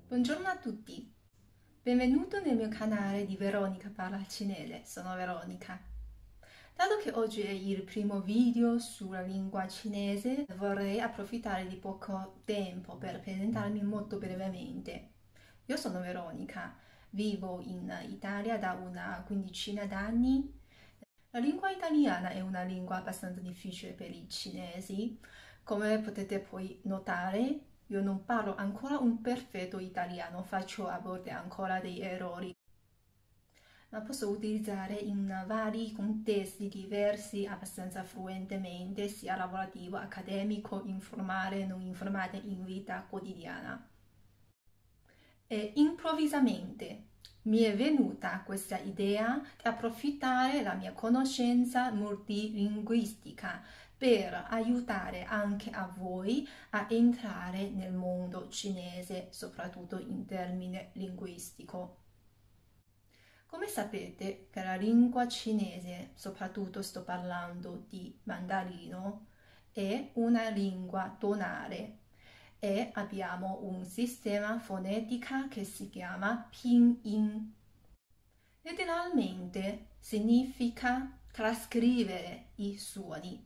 Buongiorno a tutti, benvenuto nel mio canale di Veronica parla cinese, sono Veronica. Dato che oggi è il primo video sulla lingua cinese, vorrei approfittare di poco tempo per presentarmi molto brevemente. Io sono Veronica, vivo in Italia da una quindicina d'anni. La lingua italiana è una lingua abbastanza difficile per i cinesi, come potete poi notare. Io non parlo ancora un perfetto italiano, faccio a volte ancora degli errori, ma posso utilizzare in vari contesti diversi abbastanza fluentemente, sia lavorativo, accademico, informale, non informale, in vita quotidiana. E improvvisamente mi è venuta questa idea di approfittare della mia conoscenza multilinguistica per aiutare anche a voi a entrare nel mondo cinese, soprattutto in termine linguistico. Come sapete che la lingua cinese, soprattutto sto parlando di mandarino, è una lingua tonale e abbiamo un sistema fonetica che si chiama Pinyin. Letteralmente significa trascrivere i suoni.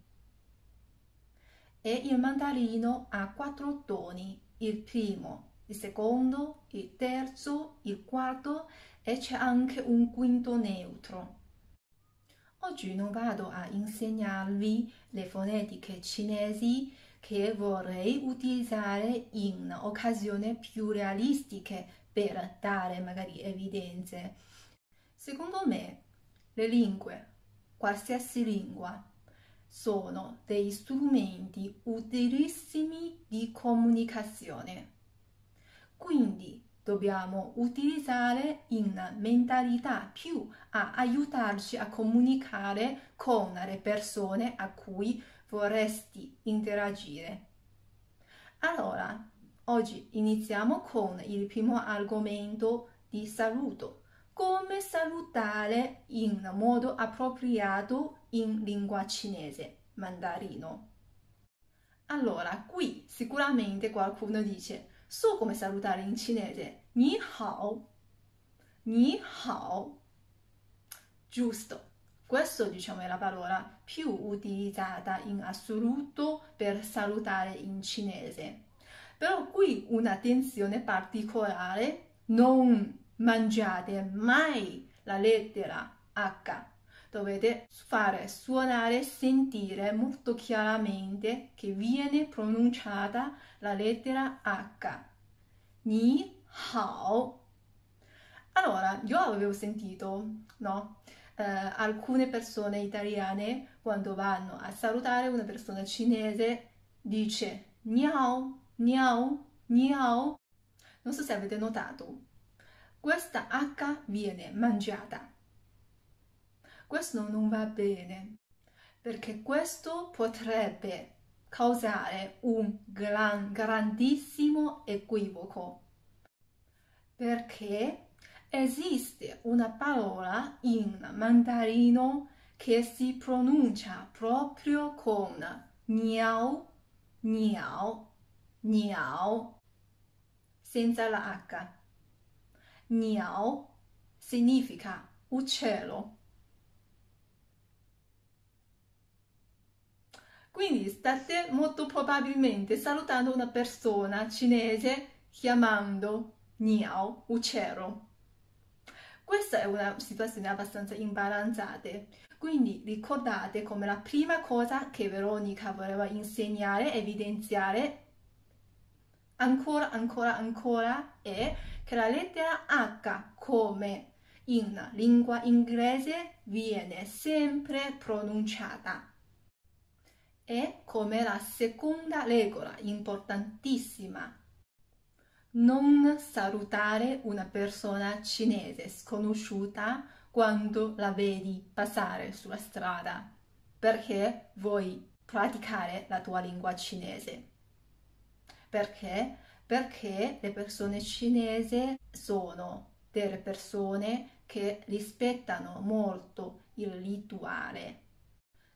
E il mandarino ha 4 toni, il primo, il secondo, il terzo, il quarto e c'è anche un quinto neutro. Oggi non vado a insegnarvi le fonetiche cinesi che vorrei utilizzare in occasioni più realistiche per dare magari evidenze. Secondo me le lingue, qualsiasi lingua, sono dei strumenti utilissimi di comunicazione. Quindi dobbiamo utilizzare in mentalità più a aiutarci a comunicare con le persone a cui vorresti interagire. Allora, oggi iniziamo con il primo argomento di saluto. Come salutare in modo appropriato in lingua cinese, mandarino. Allora, qui sicuramente qualcuno dice, so come salutare in cinese, ni hao, ni hao. Giusto, questa diciamo è la parola più utilizzata in assoluto per salutare in cinese. Però qui un'attenzione particolare, non mangiate mai la lettera H. Dovete fare suonare e sentire molto chiaramente che viene pronunciata la lettera H. Ni hao. Allora, io avevo sentito, no? Alcune persone italiane quando vanno a salutare una persona cinese dice Niao, Niao, Niao. Non so se avete notato, questa H viene mangiata. Questo non va bene, perché questo potrebbe causare un grandissimo equivoco, perché esiste una parola in mandarino che si pronuncia proprio con niao, niao, niao, senza la H. Niao significa uccello. Quindi state molto probabilmente salutando una persona cinese chiamando niao, uccello. Questa è una situazione abbastanza imbarazzata, quindi ricordate come la prima cosa che Veronica voleva insegnare, evidenziare ancora è che la lettera H come in lingua inglese viene sempre pronunciata. È come la seconda regola importantissima. Non salutare una persona cinese sconosciuta quando la vedi passare sulla strada, perché vuoi praticare la tua lingua cinese. Perché? Perché le persone cinesi sono delle persone che rispettano molto il rituale.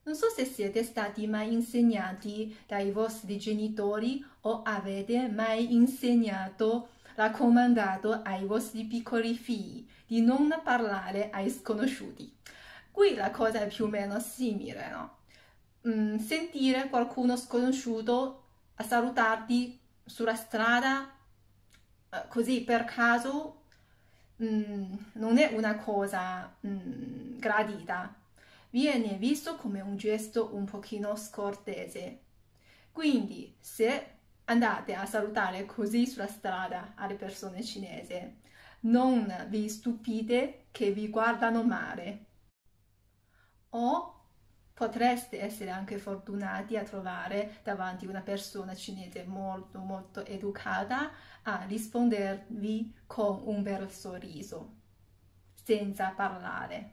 Non so se siete stati mai insegnati dai vostri genitori o avete mai insegnato raccomandato ai vostri piccoli figli di non parlare ai sconosciuti. Qui la cosa è più o meno simile, no? Sentire qualcuno sconosciuto a salutarti sulla strada, così per caso, non è una cosa gradita, viene visto come un gesto un pochino scortese. Quindi, se andate a salutare così sulla strada alle persone cinesi, non vi stupite che vi guardano male. O potreste essere anche fortunati a trovare davanti una persona cinese molto molto educata a rispondervi con un bel sorriso, senza parlare.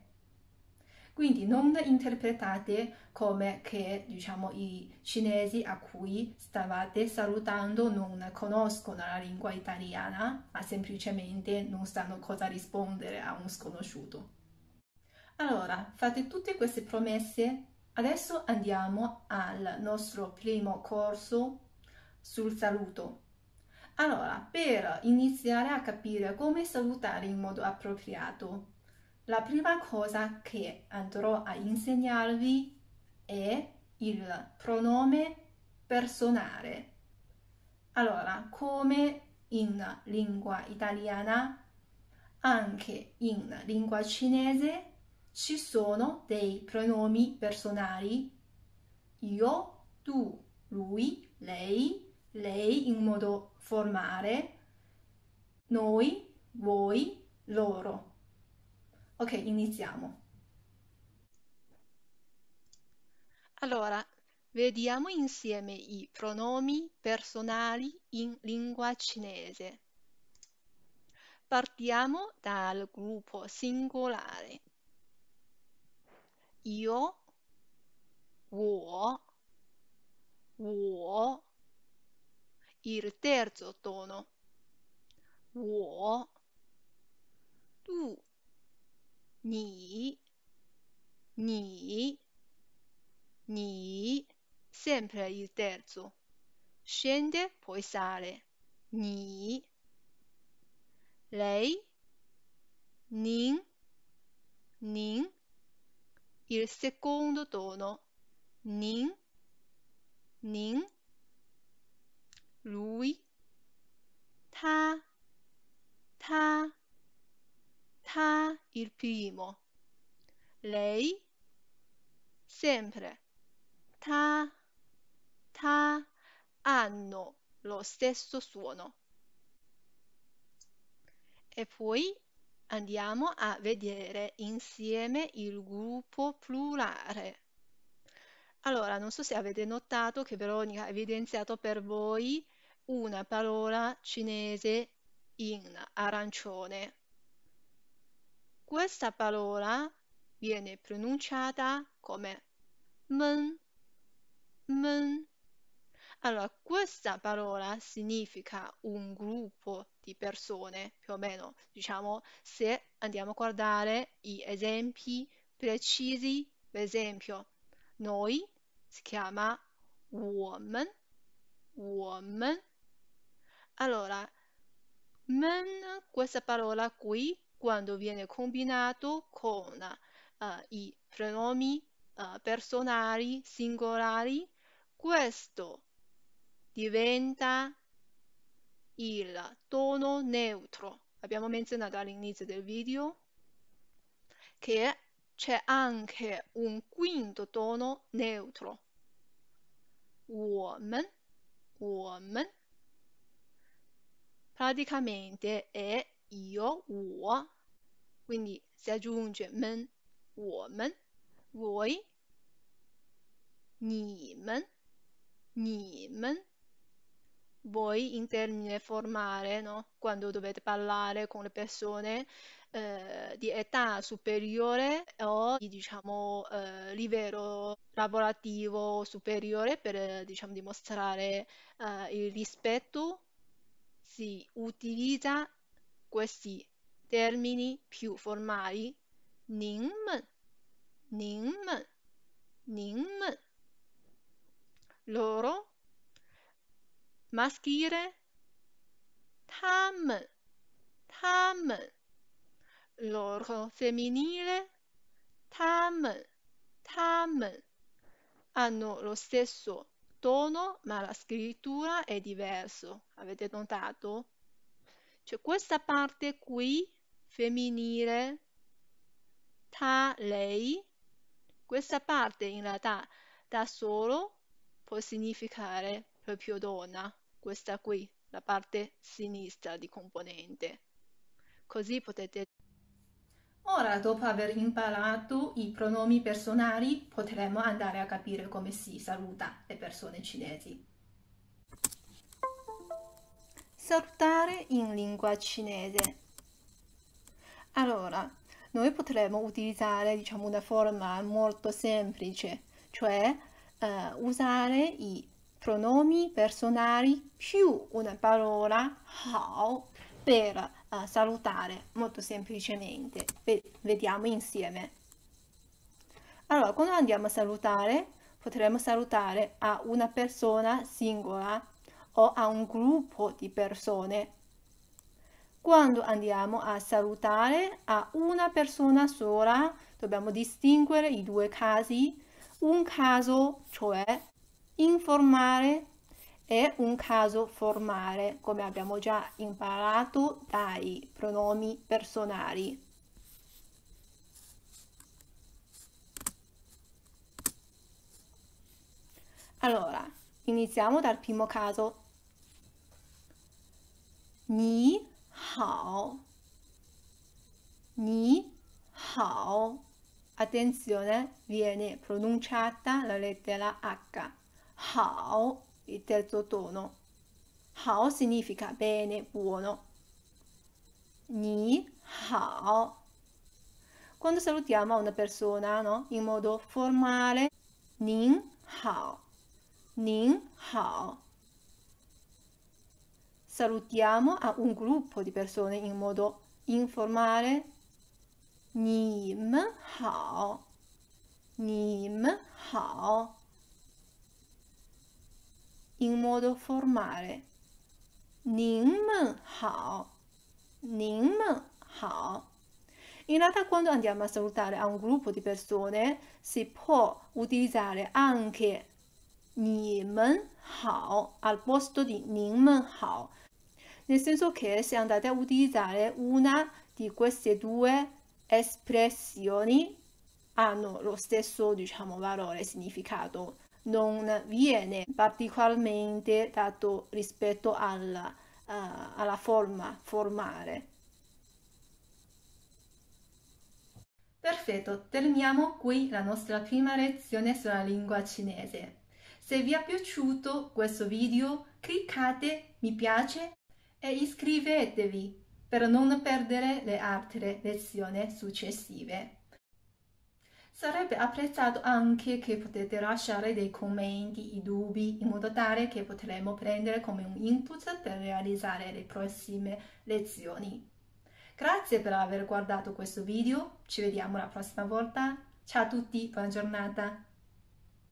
Quindi non interpretate come che, diciamo, i cinesi a cui stavate salutando non conoscono la lingua italiana, ma semplicemente non sanno cosa rispondere a un sconosciuto. Allora, fate tutte queste promesse. Adesso andiamo al nostro primo corso sul saluto. Allora, per iniziare a capire come salutare in modo appropriato, la prima cosa che andrò a insegnarvi è il pronome personale. Allora, come in lingua italiana, anche in lingua cinese ci sono dei pronomi personali io, tu, lui, lei in modo formale, noi, voi, loro. Ok, iniziamo. Allora, vediamo insieme i pronomi personali in lingua cinese. Partiamo dal gruppo singolare. Io, 我 il terzo tono, 我 tu, 你 sempre il terzo, scende poi sale, 你 lei, 您 il secondo tono, 您 lui, 他 il primo, lei sempre, 他 hanno lo stesso suono. E poi andiamo a vedere insieme il gruppo plurale. Allora, non so se avete notato che Veronica ha evidenziato per voi una parola cinese in arancione. Questa parola viene pronunciata come men, men. Allora, questa parola significa un gruppo di persone, più o meno, diciamo, se andiamo a guardare gli esempi precisi, per esempio, noi si chiama 我们. Allora, men, questa parola qui, quando viene combinato con i pronomi personali singolari, questo diventa il tono neutro. Abbiamo menzionato all'inizio del video che c'è anche un quinto tono neutro. 我们 praticamente è io, 我, quindi si aggiunge men, 我们, voi, 你们 voi in termine formale, no? Quando dovete parlare con le persone di età superiore o di diciamo, livello lavorativo superiore per diciamo, dimostrare il rispetto, si utilizza questi termini più formali, 您们, 您们, 您们, loro, maschile, 他们们. Loro femminile, 他们 hanno lo stesso tono, ma la scrittura è diversa. Avete notato? Cioè questa parte qui, femminile, lei, questa parte in realtà da solo può significare proprio donna, questa qui, la parte sinistra di componente. Così potete. Ora, dopo aver imparato i pronomi personali, potremo andare a capire come si saluta le persone cinesi. Salutare in lingua cinese. Allora, noi potremmo utilizzare, diciamo, una forma molto semplice, cioè usare i pronomi personali più una parola hao per salutare molto semplicemente. Vediamo insieme. Allora, quando andiamo a salutare, potremmo salutare a una persona singola o a un gruppo di persone. Quando andiamo a salutare a una persona sola, dobbiamo distinguere i due casi. Un caso, cioè informare, e un caso formale, come abbiamo già imparato dai pronomi personali. Allora, iniziamo dal primo caso. Ni hao. Ni hao. Attenzione, viene pronunciata la lettera H. Hao, il terzo tono. Hao significa bene, buono. Ni hao. Quando salutiamo una persona, no, in modo formale, nin hao. Nin hao. Salutiamo a un gruppo di persone in modo informale, ni hao. Ni hao. In modo formale, ning hao. Ning hao. In realtà quando andiamo a salutare a un gruppo di persone si può utilizzare anche ni hao al posto di ning hao, nel senso che se andate a utilizzare una di queste due espressioni hanno lo stesso, diciamo, valore, significato. Non viene particolarmente dato rispetto alla forma formale. Perfetto, terminiamo qui la nostra prima lezione sulla lingua cinese. Se vi è piaciuto questo video, cliccate mi piace e iscrivetevi per non perdere le altre lezioni successive. Sarebbe apprezzato anche che potete lasciare dei commenti, i dubbi, in modo tale che potremo prendere come un input per realizzare le prossime lezioni. Grazie per aver guardato questo video, ci vediamo la prossima volta. Ciao a tutti, buona giornata!